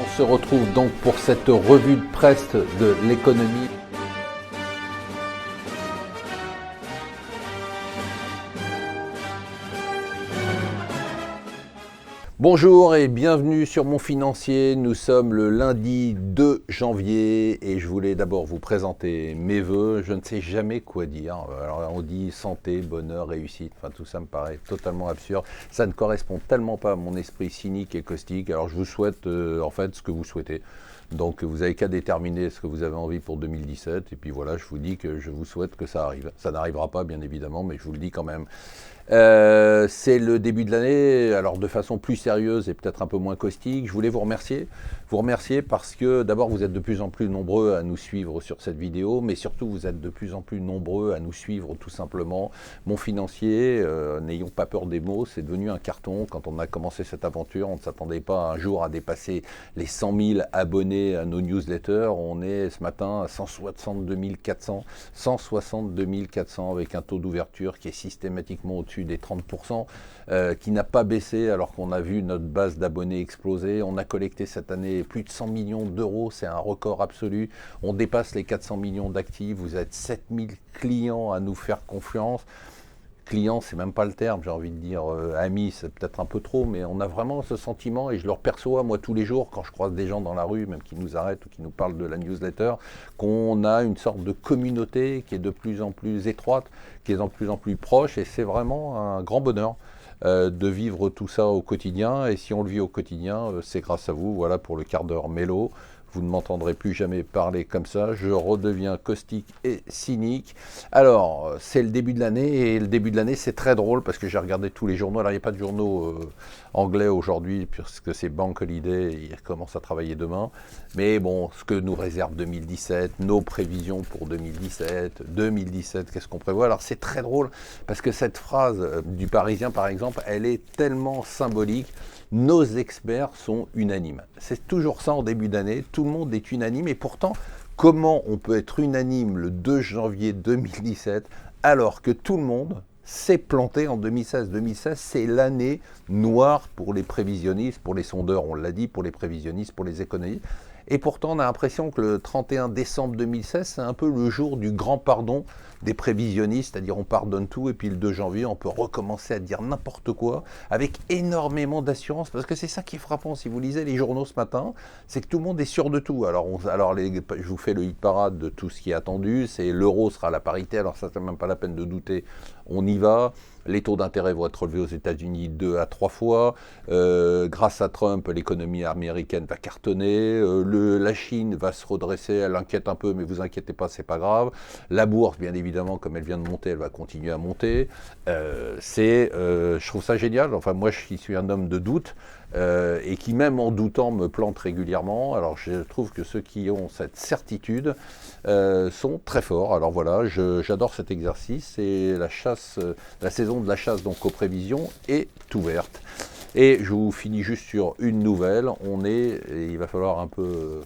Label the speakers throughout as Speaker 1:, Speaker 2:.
Speaker 1: On se retrouve donc pour cette revue de presse de l'économie. Bonjour et bienvenue sur Mon Financier. Nous sommes le lundi 2 janvier et je voulais d'abord vous présenter mes vœux. Je ne sais jamais quoi dire. Alors on dit santé, bonheur, réussite. Enfin tout ça me paraît totalement absurde. Ça ne correspond tellement pas à mon esprit cynique et caustique. Alors je vous souhaite en fait ce que vous souhaitez. Donc vous n'avez qu'à déterminer ce que vous avez envie pour 2017. Et puis voilà, je vous dis que je vous souhaite que ça arrive. Ça n'arrivera pas bien évidemment, mais je vous le dis quand même. C'est le début de l'année, alors de façon plus sérieuse et peut-être un peu moins caustique. Je voulais vous remercier parce que d'abord vous êtes de plus en plus nombreux à nous suivre sur cette vidéo, mais surtout vous êtes de plus en plus nombreux à nous suivre tout simplement. Mon Financier, n'ayons pas peur des mots, c'est devenu un carton. Quand on a commencé cette aventure, on ne s'attendait pas un jour à dépasser les 100 000 abonnés à nos newsletters. On est ce matin à 162 400, 162 400 avec un taux d'ouverture qui est systématiquement au-dessus des 30%, qui n'a pas baissé alors qu'on a vu notre base d'abonnés exploser. On a collecté cette année plus de 100 millions d'euros, c'est un record absolu. On dépasse les 400 millions d'actifs, vous êtes 7000 clients à nous faire confiance. Clients, c'est même pas le terme, j'ai envie de dire amis, c'est peut-être un peu trop, mais on a vraiment ce sentiment et je le perçois moi tous les jours quand je croise des gens dans la rue, même qui nous arrêtent ou qui nous parlent de la newsletter, qu'on a une sorte de communauté qui est de plus en plus étroite, qui est de plus en plus proche et c'est vraiment un grand bonheur de vivre tout ça au quotidien et si on le vit au quotidien, c'est grâce à vous. Voilà pour le quart d'heure mélo. Vous ne m'entendrez plus jamais parler comme ça, je redeviens caustique et cynique. Alors, c'est le début de l'année, et le début de l'année, c'est très drôle, parce que j'ai regardé tous les journaux. Alors, il n'y a pas de journaux anglais aujourd'hui, puisque c'est Bank Holiday, ils recommencent à travailler demain. Mais bon, ce que nous réserve 2017, nos prévisions pour 2017, qu'est-ce qu'on prévoit? Alors, c'est très drôle, parce que cette phrase du Parisien, par exemple, elle est tellement symbolique. Nos experts sont unanimes. C'est toujours ça en début d'année, tout le monde est unanime et pourtant, comment on peut être unanime le 2 janvier 2017 alors que tout le monde s'est planté en 2016? 2016, c'est l'année noire pour les prévisionnistes, pour les sondeurs, on l'a dit, pour les prévisionnistes, pour les économistes. Et pourtant, on a l'impression que le 31 décembre 2016, c'est un peu le jour du grand pardon des prévisionnistes, c'est-à-dire on pardonne tout et puis le 2 janvier, on peut recommencer à dire n'importe quoi avec énormément d'assurance, parce que c'est ça qui est frappant. Si vous lisez les journaux ce matin, c'est que tout le monde est sûr de tout. Alors je vous fais le hit parade de tout ce qui est attendu, c'est l'euro sera à la parité, alors ça, c'est même pas la peine de douter, on y va. Les taux d'intérêt vont être relevés aux États-Unis 2 à 3 fois. Grâce à Trump, l'économie américaine va cartonner. La Chine va se redresser. Elle inquiète un peu, mais vous inquiétez pas, c'est pas grave. La bourse, bien évidemment, comme elle vient de monter, elle va continuer à monter. Je trouve ça génial. Enfin, moi, je suis un homme de doute. Et qui même en doutant me plante régulièrement. Alors je trouve que ceux qui ont cette certitude sont très forts. Alors voilà, j'adore cet exercice et la saison de la chasse donc aux prévisions est ouverte. Et je vous finis juste sur une nouvelle. Il va falloir un peu,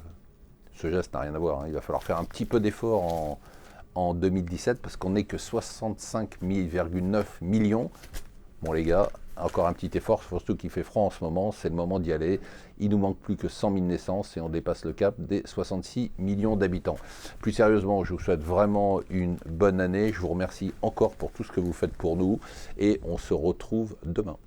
Speaker 1: ce geste n'a rien à voir, hein, il va falloir faire un petit peu d'effort en 2017 parce qu'on n'est que 65,9 millions. Bon les gars, encore un petit effort, surtout qu'il fait froid en ce moment, c'est le moment d'y aller. Il nous manque plus que 100 000 naissances et on dépasse le cap des 66 millions d'habitants. Plus sérieusement, je vous souhaite vraiment une bonne année. Je vous remercie encore pour tout ce que vous faites pour nous et on se retrouve demain.